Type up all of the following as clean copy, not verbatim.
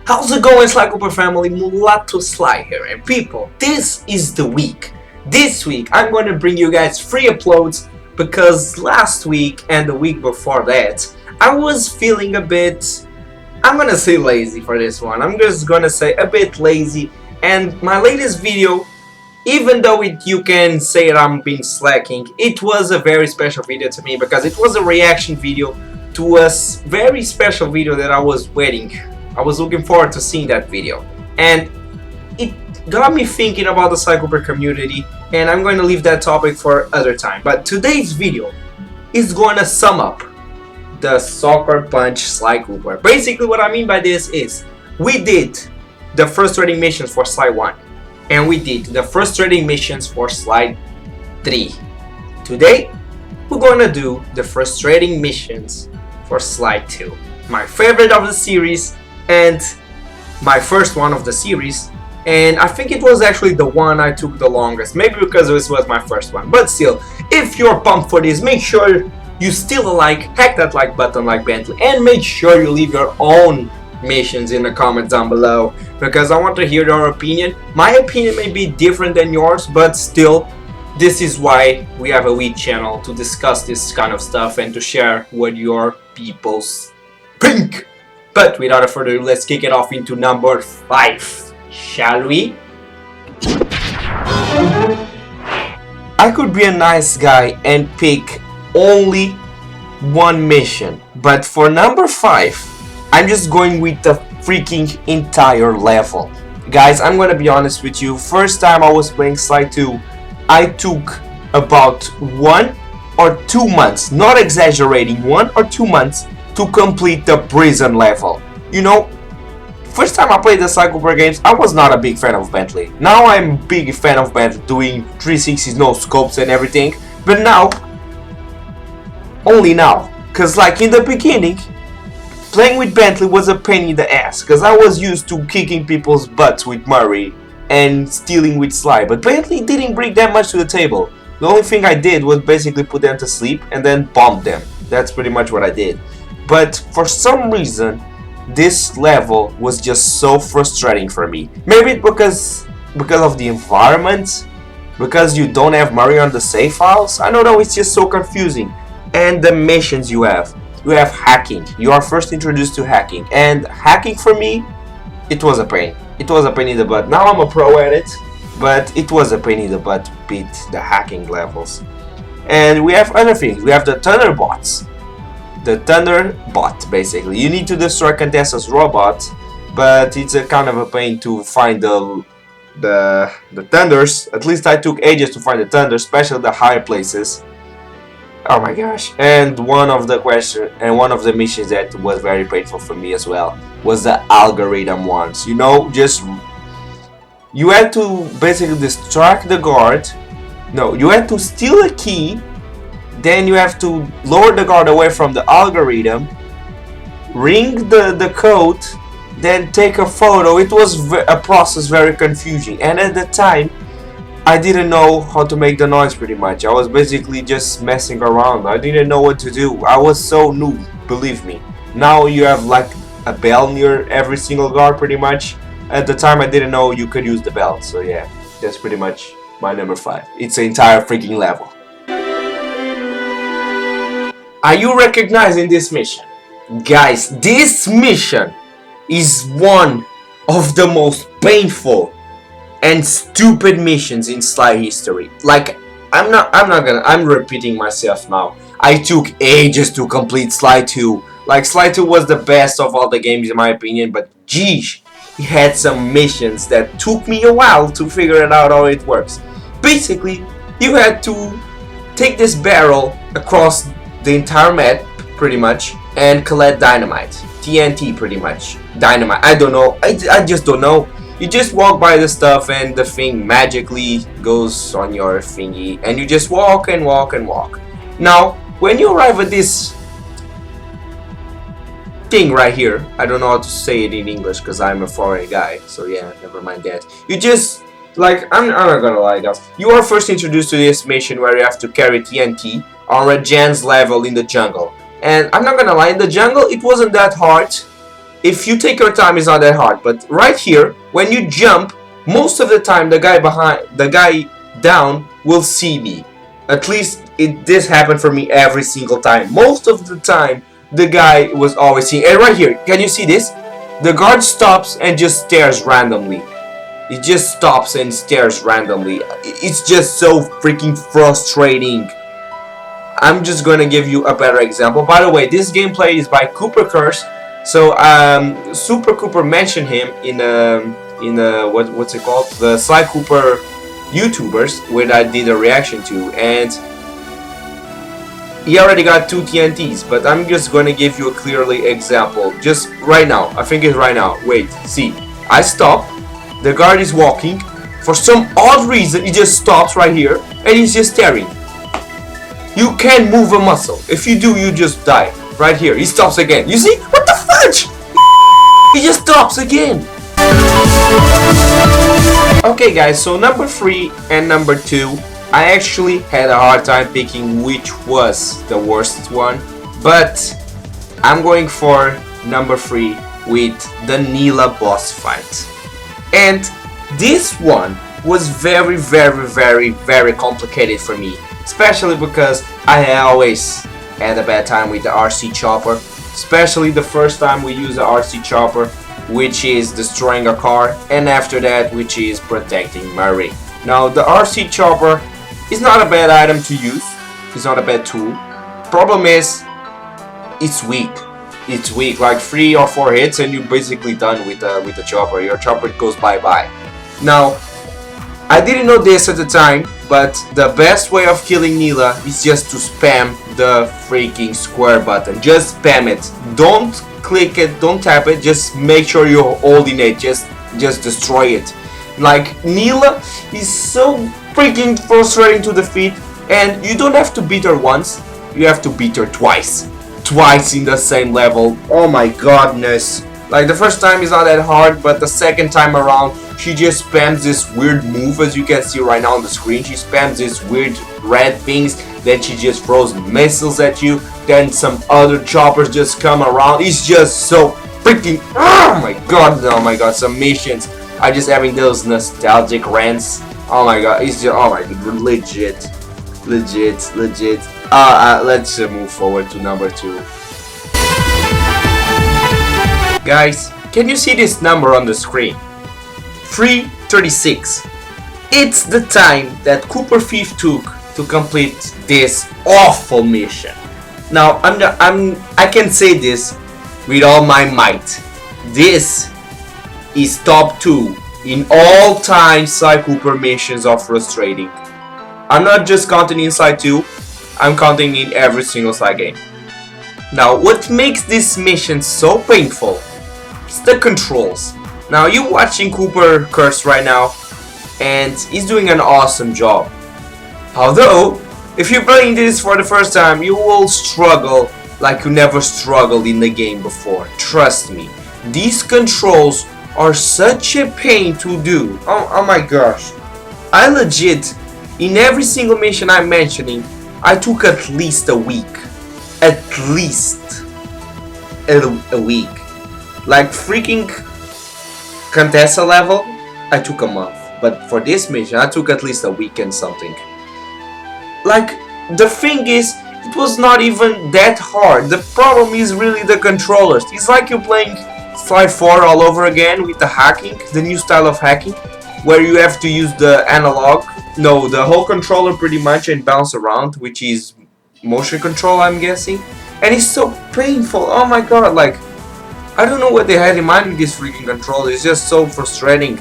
How's it going, Sly Cooper family? Mulatosly here, and people, this is the week. This week I'm going to bring you guys free uploads because last week and the week before that I was feeling a bit, I'm gonna say lazy for this one. I'm just gonna say a bit lazy, and my latest video, even though you can say I'm being slacking, it was a very special video to me because it was a reaction video to a very special video that I was waiting. I was looking forward to seeing that video, and it got me thinking about the Sly Cooper community, and I'm going to leave that topic for other time. But today's video is going to sum up the Soccer Punch Sly Cooper. Basically what I mean by this is we did the frustrating missions for Sly 1 and we did the frustrating missions for Sly 3. Today we're going to do the frustrating missions for Sly 2. My favorite of the series and my first one of the series, and I think it was actually the one I took the longest, maybe because this was my first one, but still, if you're pumped for this, make sure you still hack that like button like Bentley, and make sure you leave your own missions in the comments down below, because I want to hear your opinion. My opinion may be different than yours, but still, this is why we have a Wii channel, to discuss this kind of stuff and to share what your people's think. But without further ado, let's kick it off into number 5, shall we? I could be a nice guy and pick only one mission, but for number 5, I'm just going with the freaking entire level. Guys, I'm gonna be honest with you, first time I was playing Sly 2, I took about 1 or 2 months, not exaggerating, 1 or 2 months to complete the prison level. You know, first time I played the Sly Cooper games, I was not a big fan of Bentley. Now I'm a big fan of Bentley, doing 360s, no scopes and everything. But now, only now, cause like in the beginning, playing with Bentley was a pain in the ass, cause I was used to kicking people's butts with Murray and stealing with Sly. But Bentley didn't bring that much to the table. The only thing I did was basically put them to sleep and then bomb them. That's pretty much what I did. But for some reason, this level was just so frustrating for me. Maybe because of the environment, because you don't have Murray on the save files. I don't know, it's just so confusing. And the missions you have hacking. You are first introduced to hacking, and hacking for me, it was a pain. It was a pain in the butt. Now I'm a pro at it, but it was a pain in the butt to beat the hacking levels. And we have other things. We have the Thunder bots. The Thunder bot, basically. You need to destroy contestants' robots, but it's a kind of a pain to find the Thunders. At least I took ages to find the Thunders, especially the higher places. Oh my gosh. And one of the missions that was very painful for me as well was the algorithm ones. You know, just you had to basically distract the guard. No, you had to steal a key. Then you have to lower the guard away from the algorithm, ring the code, then take a photo. It was a process very confusing, and at the time I didn't know how to make the noise pretty much. I was basically just messing around. I didn't know what to do. I was so new, believe me. Now you have like a bell near every single guard pretty much. At the time I didn't know you could use the bell, so yeah, that's pretty much my number 5. It's the entire freaking level. Are you recognizing this mission? Guys, this mission is one of the most painful and stupid missions in Sly history. Like, I'm repeating myself now. I took ages to complete Sly 2. Like, Sly 2 was the best of all the games in my opinion, but geez, it had some missions that took me a while to figure it out how it works. Basically, you had to take this barrel across the entire map pretty much and collect dynamite, TNT pretty much, dynamite, I don't know, I just don't know. You just walk by the stuff and the thing magically goes on your thingy and you just walk and walk and walk. Now when you arrive at this thing right here, I don't know how to say it in English because I'm a foreign guy, so yeah, never mind that. You just, like, I'm not gonna lie guys, you are first introduced to this mission where you have to carry TNT on a Jan's level in the jungle. And I'm not gonna lie, in the jungle it wasn't that hard. if you take your time, it's not that hard. But right here, when you jump, most of the time the guy down will see me. At least this happened for me every single time. Most of the time, the guy was always seeing. And right here, can you see this? The guard stops and just stares randomly. It just stops and stares randomly. It's just so freaking frustrating. I'm just gonna give you a better example. By the way, this gameplay is by Cooper Curse. So Super Cooper mentioned him in what's it called? The Sly Cooper YouTubers, where I did a reaction to, and he already got 2 TNTs. But I'm just gonna give you a clearly example. Just right now. I think it's right now. Wait, see. I stop. The guard is walking. For some odd reason, he just stops right here, and he's just staring. You can't move a muscle. If you do, you just die. Right here, he stops again. You see? What the fudge? He just stops again. Okay guys, so number 3 and number 2, I actually had a hard time picking which was the worst one, but I'm going for number 3 with the Neyla Boss fight. And this one was very complicated for me, especially because I always had a bad time with the RC chopper, especially the first time we use the RC chopper, which is destroying a car, and after that, which is protecting my ring. Now the RC chopper is not a bad item to use, it's not a bad tool. Problem is, it's weak. It's weak, like 3 or 4 hits and you're basically done with the chopper. Your chopper goes bye-bye. Now, I didn't know this at the time, but the best way of killing Neyla is just to spam the freaking square button. Just spam it. Don't click it, don't tap it, just make sure you're holding it. Just destroy it. Like, Neyla is so freaking frustrating to defeat, and you don't have to beat her once, you have to beat her twice. Twice in the same level. Oh my godness. Like, the first time is not that hard, but the second time around, she just spams this weird move, as you can see right now on the screen. She spams these weird red things, then she just throws missiles at you, then some other choppers just come around. It's just so freaking, oh my god, some missions are just having those nostalgic rants. Oh my god, it's just, oh my god, legit. Let's move forward to number 2. Guys, can you see this number on the screen? 336. It's the time that Cooper Thief took to complete this awful mission. Now, I can say this with all my might. This is top 2 in all time Sly Cooper missions of frustrating. I'm not just counting in Sly 2, I'm counting in every single Sly game. Now, what makes this mission so painful is the controls. Now, you're watching Cooper Curse right now, and he's doing an awesome job. Although, if you're playing this for the first time, you will struggle like you never struggled in the game before. Trust me, these controls are such a pain to do. Oh my gosh. I legit, in every single mission I'm mentioning, I took at least a week. At least a week. Like freaking Contessa level, I took a month. But for this mission, I took at least a week and something. Like, the thing is, it was not even that hard. The problem is really the controllers. It's like you're playing Sly 4 all over again with the hacking, the new style of hacking, where you have to use the analog, no, the whole controller pretty much, and bounce around, which is motion control, I'm guessing. And it's so painful. Oh my god, like, I don't know what they had in mind with this freaking controller. It's just so frustrating.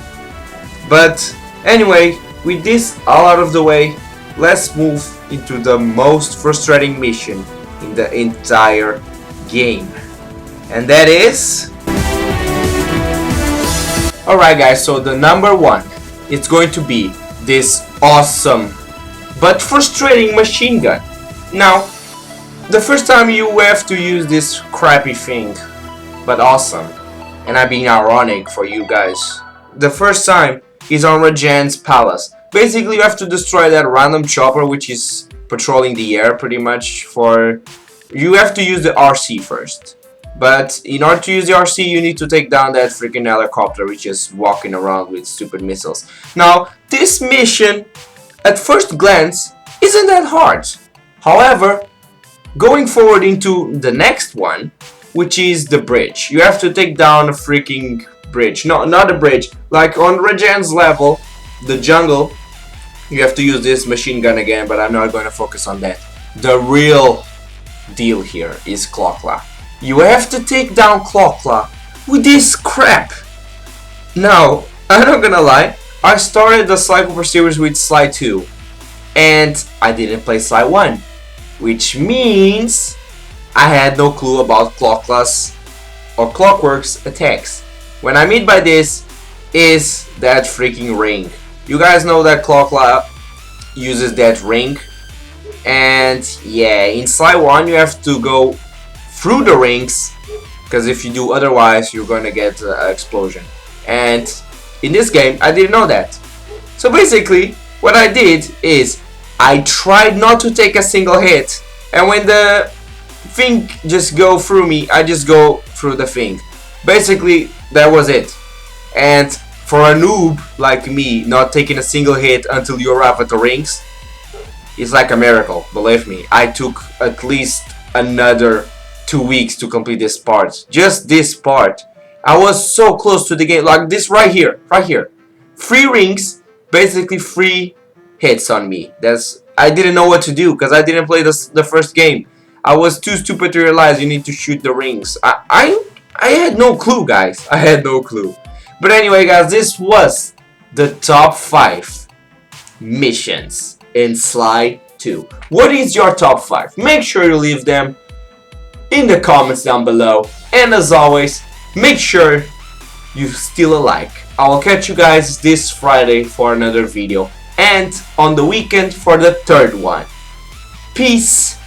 But anyway, with this all out of the way, let's move into the most frustrating mission in the entire game. And that is... Alright guys, so the number 1, it's going to be this awesome but frustrating machine gun. Now, the first time you have to use this crappy thing, but awesome, and I'm being ironic for you guys. The first time is on Rajan's palace. Basically, you have to destroy that random chopper which is patrolling the air pretty much for... You have to use the RC first. But in order to use the RC, you need to take down that freaking helicopter which is walking around with stupid missiles. Now, this mission, at first glance, isn't that hard. However, going forward into the next one, which is the bridge. You have to take down a freaking bridge. No, not a bridge. Like on Regen's level, the jungle, you have to use this machine gun again, but I'm not going to focus on that. The real deal here is Clockla. You have to take down Clockla with this crap. Now, I'm not gonna lie, I started the Sly Cooper series with Sly 2, and I didn't play Sly 1, which means I had no clue about Clockla's or Clockwork's attacks. What I mean by this is that freaking ring. You guys know that Clockla uses that ring, and yeah, in Sly 1 you have to go through the rings, because if you do otherwise you're gonna get an explosion. And in this game I didn't know that. So basically what I did is I tried not to take a single hit, and when the thing just go through me, I just go through the thing. Basically that was it. And for a noob like me, not taking a single hit until you arrive at the rings, it's like a miracle, believe me. I took at least another 2 weeks to complete this part. Just this part. I was so close to the game. Like this right here. 3 rings, basically 3 hits on me. I didn't know what to do because I didn't play the first game. I was too stupid to realize you need to shoot the rings. I had no clue, guys. I had no clue. But anyway, guys, this was the top 5 missions in Sly 2. What is your top 5? Make sure you leave them in the comments down below, and as always, make sure you steal a like. I will catch you guys this Friday for another video, and on the weekend for the 3rd one. Peace